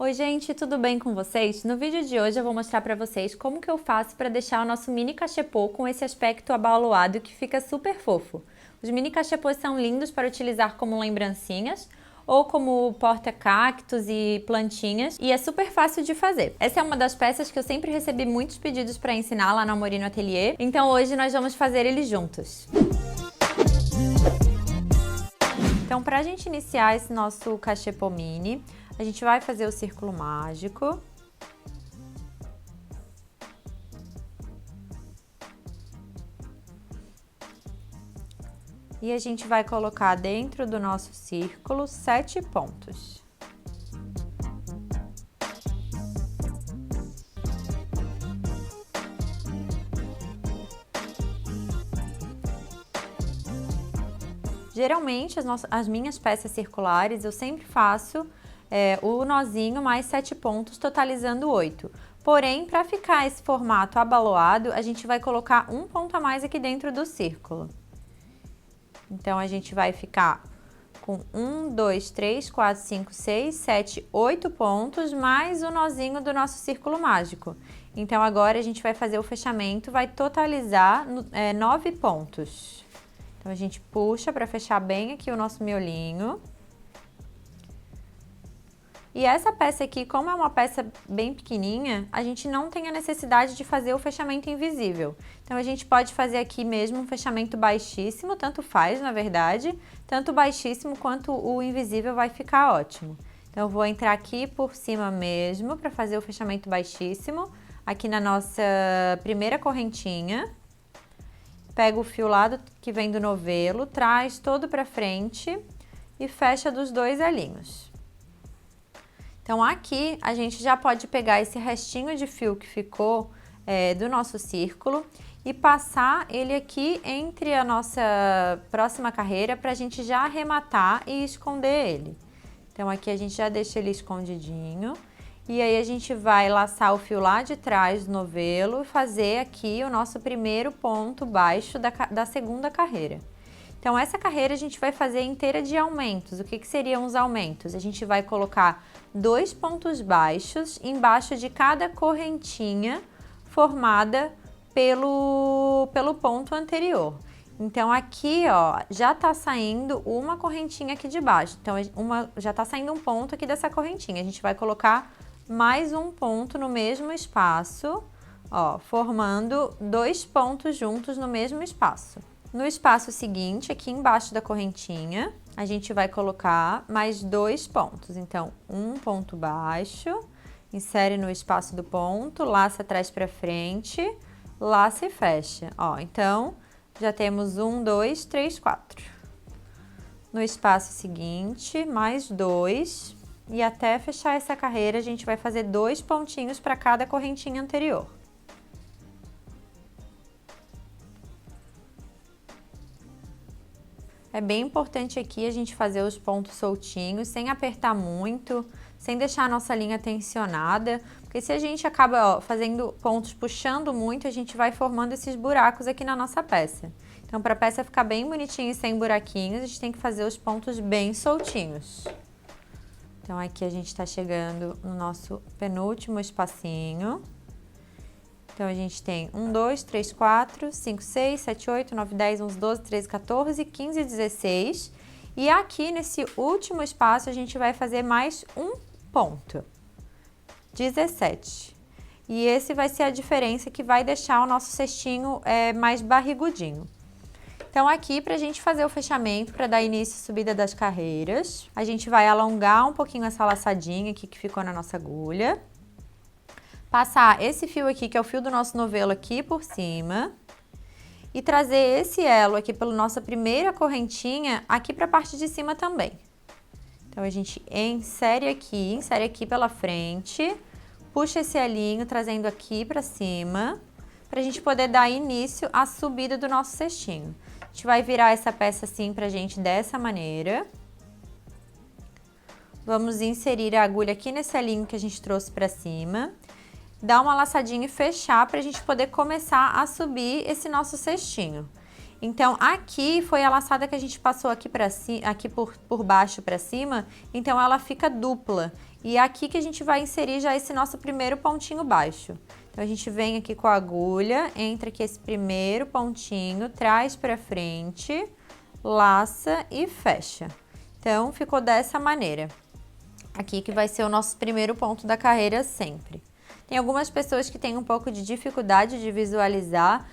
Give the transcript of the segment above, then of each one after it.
Oi gente, tudo bem com vocês? No vídeo de hoje eu vou mostrar para vocês como que eu faço para deixar o nosso mini cachepô com esse aspecto abaloado que fica super fofo. Os mini cachepôs são lindos para utilizar como lembrancinhas ou como porta-cactos e plantinhas, e é super fácil de fazer. Essa é uma das peças que eu sempre recebi muitos pedidos para ensinar lá no Amorino Atelier, então hoje nós vamos fazer eles juntos. Então, para a gente iniciar esse nosso cachepô mini, a gente vai fazer o círculo mágico. E a gente vai colocar dentro do nosso círculo 7 pontos. Geralmente, as minhas peças circulares, eu sempre faço o nozinho mais 7 pontos, totalizando 8. Porém, para ficar esse formato abaloado, a gente vai colocar um ponto a mais aqui dentro do círculo. Então, a gente vai ficar com 1, 2, 3, 4, 5, 6, 7, 8 pontos, mais o nozinho do nosso círculo mágico. Então, agora a gente vai fazer o fechamento, vai totalizar 9 pontos. Então, a gente puxa para fechar bem aqui o nosso miolinho. E essa peça aqui, como é uma peça bem pequenininha, a gente não tem a necessidade de fazer o fechamento invisível. Então, a gente pode fazer aqui mesmo um fechamento baixíssimo, tanto faz, na verdade, tanto baixíssimo quanto o invisível vai ficar ótimo. Então, eu vou entrar aqui por cima mesmo para fazer o fechamento baixíssimo, aqui na nossa primeira correntinha. Pega o fio lá que vem do novelo, traz todo para frente e fecha dos dois elinhos. Então, aqui a gente já pode pegar esse restinho de fio que ficou do nosso círculo e passar ele aqui entre a nossa próxima carreira para a gente já arrematar e esconder ele. Então, aqui a gente já deixa ele escondidinho. E aí a gente vai laçar o fio lá de trás do novelo e fazer aqui o nosso primeiro ponto baixo da segunda carreira. Então, essa carreira a gente vai fazer inteira de aumentos. O que seriam os aumentos? A gente vai colocar 2 pontos baixos embaixo de cada correntinha formada pelo ponto anterior. Então, aqui, ó, já tá saindo uma correntinha aqui de baixo. Então, já tá saindo um ponto aqui dessa correntinha. A gente vai colocar mais um ponto no mesmo espaço, ó, formando 2 pontos juntos no mesmo espaço. No espaço seguinte, aqui embaixo da correntinha, a gente vai colocar mais 2 pontos. Então, um ponto baixo, insere no espaço do ponto, laça atrás para frente, laça e fecha. Ó, então, já temos 1, 2, 3, 4. No espaço seguinte, mais 2. E até fechar essa carreira, a gente vai fazer 2 pontinhos para cada correntinha anterior. É bem importante aqui a gente fazer os pontos soltinhos, sem apertar muito, sem deixar a nossa linha tensionada, porque se a gente acaba fazendo pontos puxando muito, a gente vai formando esses buracos aqui na nossa peça. Então, para a peça ficar bem bonitinha e sem buraquinhos, a gente tem que fazer os pontos bem soltinhos. Então, aqui a gente está chegando no nosso penúltimo espacinho. Então, a gente tem 1, 2, 3, 4, 5, 6, 7, 8, 9, 10, 11, 12, 13, 14, 15, 16. E aqui, nesse último espaço, a gente vai fazer mais um ponto. 17. E esse vai ser a diferença que vai deixar o nosso cestinho mais barrigudinho. Então, aqui, para a gente fazer o fechamento, para dar início à subida das carreiras, a gente vai alongar um pouquinho essa laçadinha aqui que ficou na nossa agulha. Passar esse fio aqui, que é o fio do nosso novelo, aqui por cima. E trazer esse elo aqui pela nossa primeira correntinha, aqui para a parte de cima também. Então, a gente insere aqui pela frente. Puxa esse elinho, trazendo aqui para cima, para a gente poder dar início à subida do nosso cestinho. A gente vai virar essa peça assim pra gente dessa maneira. Vamos inserir a agulha aqui nesse elinho que a gente trouxe pra cima. Dar uma laçadinha e fechar pra gente poder começar a subir esse nosso cestinho. Então, aqui foi a laçada que a gente passou aqui para cima, aqui por baixo para cima, então ela fica dupla. E é aqui que a gente vai inserir já esse nosso primeiro pontinho baixo. Então, a gente vem aqui com a agulha, entra aqui esse primeiro pontinho, traz para frente, laça e fecha. Então, ficou dessa maneira. Aqui que vai ser o nosso primeiro ponto da carreira sempre. Tem algumas pessoas que têm um pouco de dificuldade de visualizar,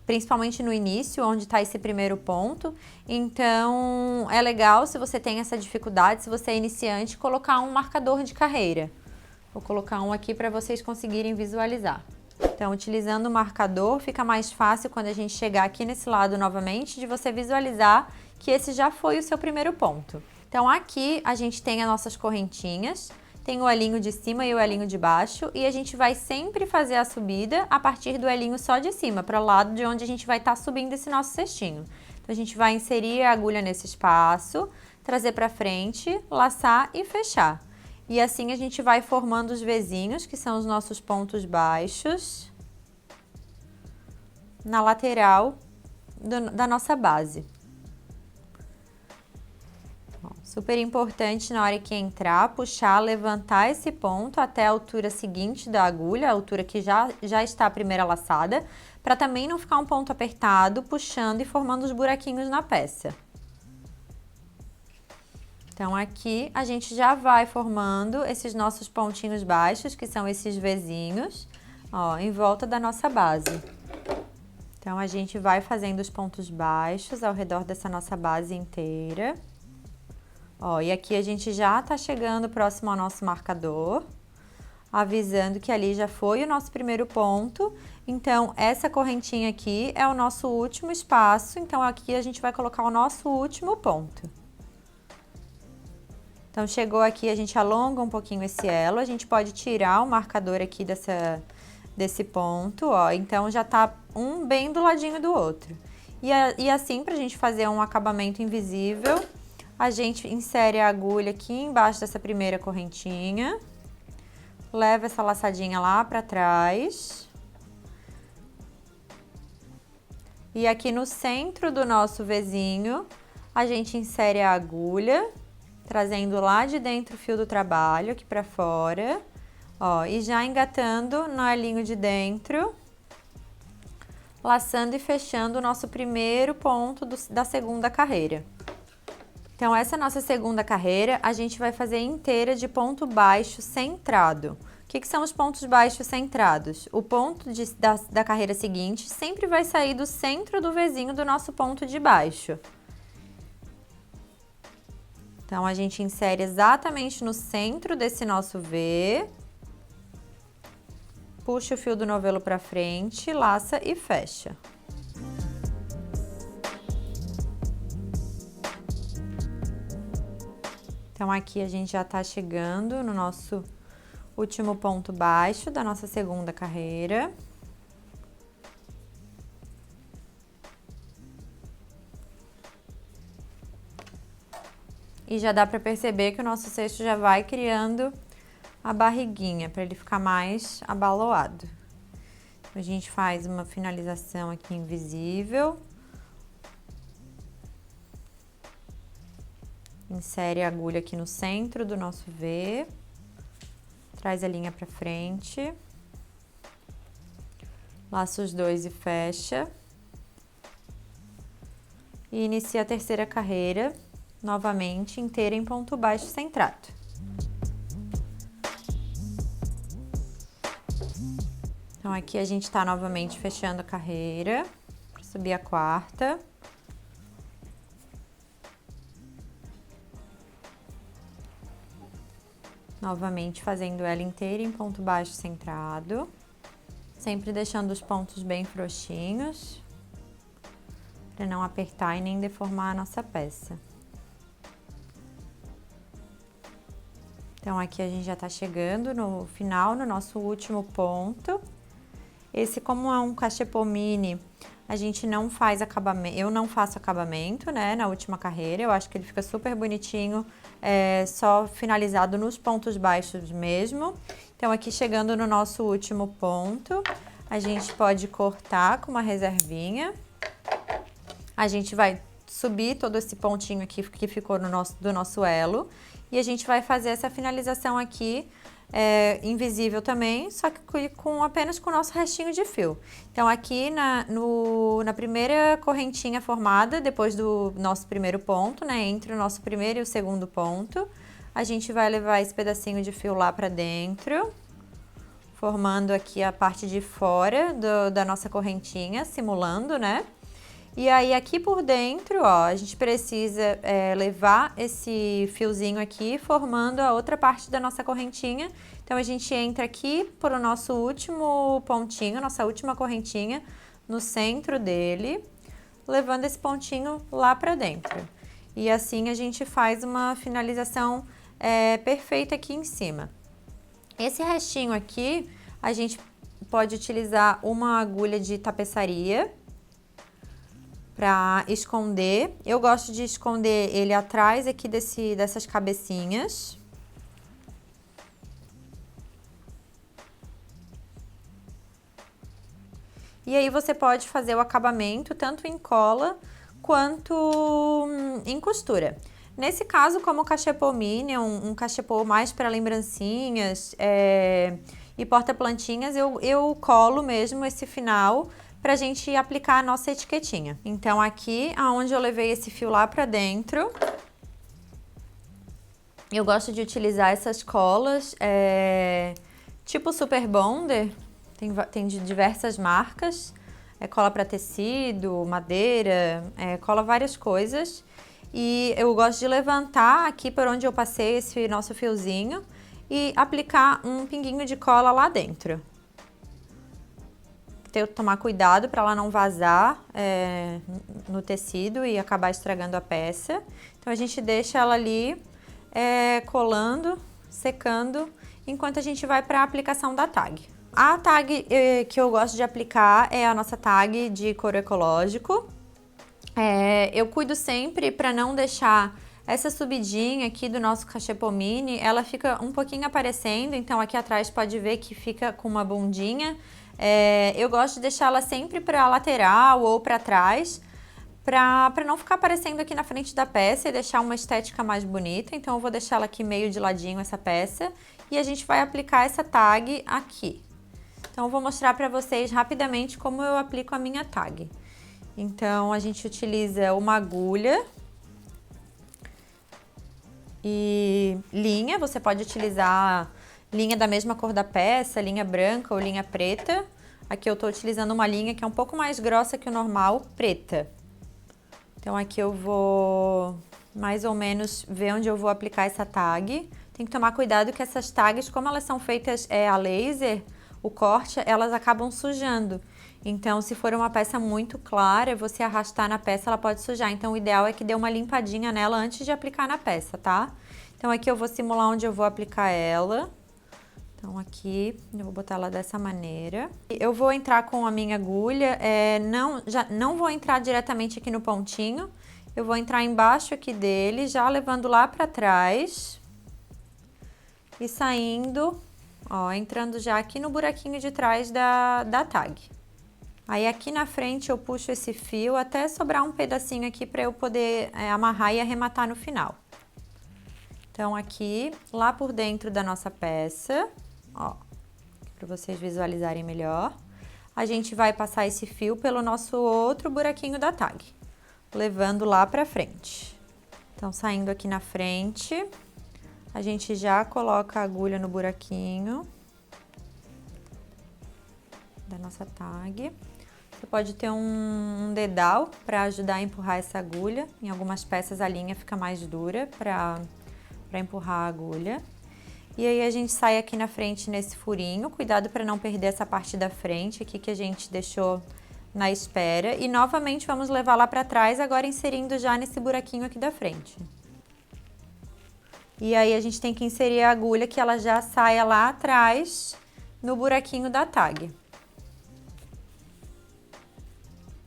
principalmente no início, onde está esse primeiro ponto. Então, é legal, se você tem essa dificuldade, se você é iniciante, colocar um marcador de carreira. Vou colocar um aqui para vocês conseguirem visualizar. Então, utilizando o marcador, fica mais fácil quando a gente chegar aqui nesse lado novamente, de você visualizar que esse já foi o seu primeiro ponto. Então, aqui a gente tem as nossas correntinhas, tem o elinho de cima e o elinho de baixo, e a gente vai sempre fazer a subida a partir do elinho só de cima, para o lado de onde a gente vai estar subindo esse nosso cestinho. Então, a gente vai inserir a agulha nesse espaço, trazer para frente, laçar e fechar. E assim a gente vai formando os Vzinhos, que são os nossos pontos baixos, na lateral da nossa base. Super importante na hora que entrar, puxar, levantar esse ponto até a altura seguinte da agulha, a altura que já está a primeira laçada, para também não ficar um ponto apertado, puxando e formando os buraquinhos na peça. Então, aqui a gente já vai formando esses nossos pontinhos baixos, que são esses Vzinhos, ó, em volta da nossa base. Então, a gente vai fazendo os pontos baixos ao redor dessa nossa base inteira. Ó, e aqui a gente já tá chegando próximo ao nosso marcador, avisando que ali já foi o nosso primeiro ponto. Então, essa correntinha aqui é o nosso último espaço, então aqui a gente vai colocar o nosso último ponto. Então, chegou aqui, a gente alonga um pouquinho esse elo, a gente pode tirar o marcador aqui desse ponto, ó, então já tá um bem do ladinho do outro. E assim, pra gente fazer um acabamento invisível, a gente insere a agulha aqui embaixo dessa primeira correntinha, leva essa laçadinha lá para trás. E aqui no centro do nosso Vzinho, a gente insere a agulha, trazendo lá de dentro o fio do trabalho aqui para fora, ó, e já engatando no elinho de dentro, laçando e fechando o nosso primeiro ponto da segunda carreira. Então, essa nossa segunda carreira, a gente vai fazer inteira de ponto baixo centrado. O que são os pontos baixos centrados? O ponto da carreira seguinte sempre vai sair do centro do Vzinho do nosso ponto de baixo. Então, a gente insere exatamente no centro desse nosso V, puxa o fio do novelo para frente, laça e fecha. Então, aqui a gente já tá chegando no nosso último ponto baixo da nossa segunda carreira. E já dá para perceber que o nosso cesto já vai criando a barriguinha, para ele ficar mais abaloado. Então, a gente faz uma finalização aqui invisível. Insere a agulha aqui no centro do nosso V, traz a linha para frente, laça os dois e fecha. E inicia a terceira carreira, novamente inteira em ponto baixo centrado. Então, aqui a gente tá novamente fechando a carreira, para subir a quarta. Novamente fazendo ela inteira em ponto baixo centrado, sempre deixando os pontos bem frouxinhos, para não apertar e nem deformar a nossa peça. Então, aqui a gente já tá chegando no final, no nosso último ponto. Esse, como é um cachepô mini, a gente não faz acabamento, eu não faço acabamento, né, na última carreira. Eu acho que ele fica super bonitinho, só finalizado nos pontos baixos mesmo. Então, aqui chegando no nosso último ponto, a gente pode cortar com uma reservinha. A gente vai subir todo esse pontinho aqui que ficou do nosso elo e a gente vai fazer essa finalização aqui invisível também, só que apenas com o nosso restinho de fio. Então aqui na primeira correntinha formada, depois do nosso primeiro ponto, né, entre o nosso primeiro e o segundo ponto, a gente vai levar esse pedacinho de fio lá para dentro, formando aqui a parte de fora da nossa correntinha, simulando, né? E aí aqui por dentro, ó, a gente precisa levar esse fiozinho aqui formando a outra parte da nossa correntinha. Então a gente entra aqui por o nosso último pontinho, nossa última correntinha, no centro dele, levando esse pontinho lá pra dentro. E assim a gente faz uma finalização perfeita aqui em cima. Esse restinho aqui, a gente pode utilizar uma agulha de tapeçaria para esconder. Eu gosto de esconder ele atrás aqui dessas cabecinhas. E aí você pode fazer o acabamento tanto em cola quanto em costura. Nesse caso, como o cachepô mini, um cachepô mais para lembrancinhas e porta-plantinhas, eu colo mesmo esse final pra gente aplicar a nossa etiquetinha. Então aqui, aonde eu levei esse fio lá pra dentro, eu gosto de utilizar essas colas, tipo Super Bonder, tem de diversas marcas, cola pra tecido, madeira, cola várias coisas. E eu gosto de levantar aqui por onde eu passei esse nosso fiozinho e aplicar um pinguinho de cola lá dentro. Tem que tomar cuidado para ela não vazar no tecido e acabar estragando a peça. Então a gente deixa ela ali colando, secando, enquanto a gente vai para a aplicação da tag. A tag que eu gosto de aplicar é a nossa tag de couro ecológico. Eu cuido sempre para não deixar essa subidinha aqui do nosso cachepô mini, ela fica um pouquinho aparecendo, então aqui atrás pode ver que fica com uma bundinha. Eu gosto de deixá-la sempre para a lateral ou para trás, para não ficar aparecendo aqui na frente da peça e deixar uma estética mais bonita. Então eu vou deixar ela aqui meio de ladinho essa peça e a gente vai aplicar essa tag aqui. Então eu vou mostrar para vocês rapidamente como eu aplico a minha tag. Então a gente utiliza uma agulha e linha, você pode utilizar linha da mesma cor da peça, linha branca ou linha preta. Aqui eu tô utilizando uma linha que é um pouco mais grossa que o normal, preta. Então aqui eu vou mais ou menos ver onde eu vou aplicar essa tag. Tem que tomar cuidado que essas tags, como elas são feitas a laser, o corte, elas acabam sujando. Então se for uma peça muito clara, você arrastar na peça, ela pode sujar. Então o ideal é que dê uma limpadinha nela antes de aplicar na peça, tá? Então aqui eu vou simular onde eu vou aplicar ela. Então aqui eu vou botar ela dessa maneira. Eu vou entrar com a minha agulha, não vou entrar diretamente aqui no pontinho, eu vou entrar embaixo aqui dele, já levando lá pra trás e saindo, ó, entrando já aqui no buraquinho de trás da tag. Aí aqui na frente eu puxo esse fio até sobrar um pedacinho aqui para eu poder amarrar e arrematar no final. Então aqui, lá por dentro da nossa peça, ó, para vocês visualizarem melhor, a gente vai passar esse fio pelo nosso outro buraquinho da tag, levando lá pra frente. Então saindo aqui na frente, a gente já coloca a agulha no buraquinho da nossa tag. Você pode ter um dedal para ajudar a empurrar essa agulha. Em algumas peças a linha fica mais dura para empurrar a agulha. E aí a gente sai aqui na frente nesse furinho, cuidado para não perder essa parte da frente aqui que a gente deixou na espera. E novamente vamos levar lá para trás, agora inserindo já nesse buraquinho aqui da frente. E aí a gente tem que inserir a agulha que ela já saia lá atrás no buraquinho da tag.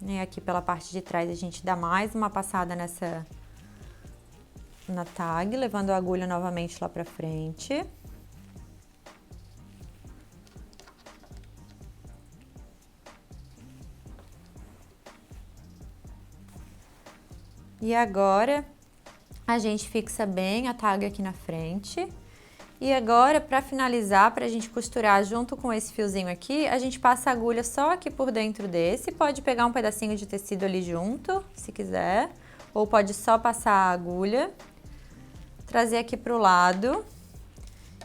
E aqui pela parte de trás a gente dá mais uma passada na tag, levando a agulha novamente lá pra frente. E agora, a gente fixa bem a tag aqui na frente. E agora, para finalizar, para a gente costurar junto com esse fiozinho aqui, a gente passa a agulha só aqui por dentro desse. Pode pegar um pedacinho de tecido ali junto, se quiser. Ou pode só passar a agulha. Trazer aqui pro lado.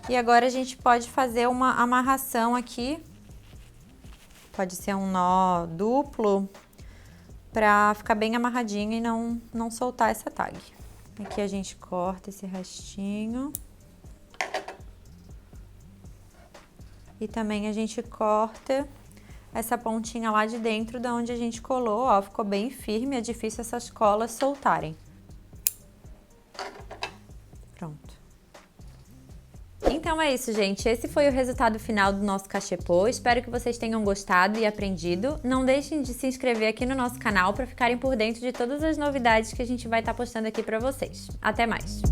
E agora a gente pode fazer uma amarração aqui. Pode ser um nó duplo, para ficar bem amarradinho e não soltar essa tag. Aqui a gente corta esse restinho. E também a gente corta essa pontinha lá de dentro da onde a gente colou, ó, ficou bem firme, é difícil essas colas soltarem. Pronto. Então é isso, gente. Esse foi o resultado final do nosso cachepô. Espero que vocês tenham gostado e aprendido. Não deixem de se inscrever aqui no nosso canal para ficarem por dentro de todas as novidades que a gente vai estar postando aqui para vocês. Até mais!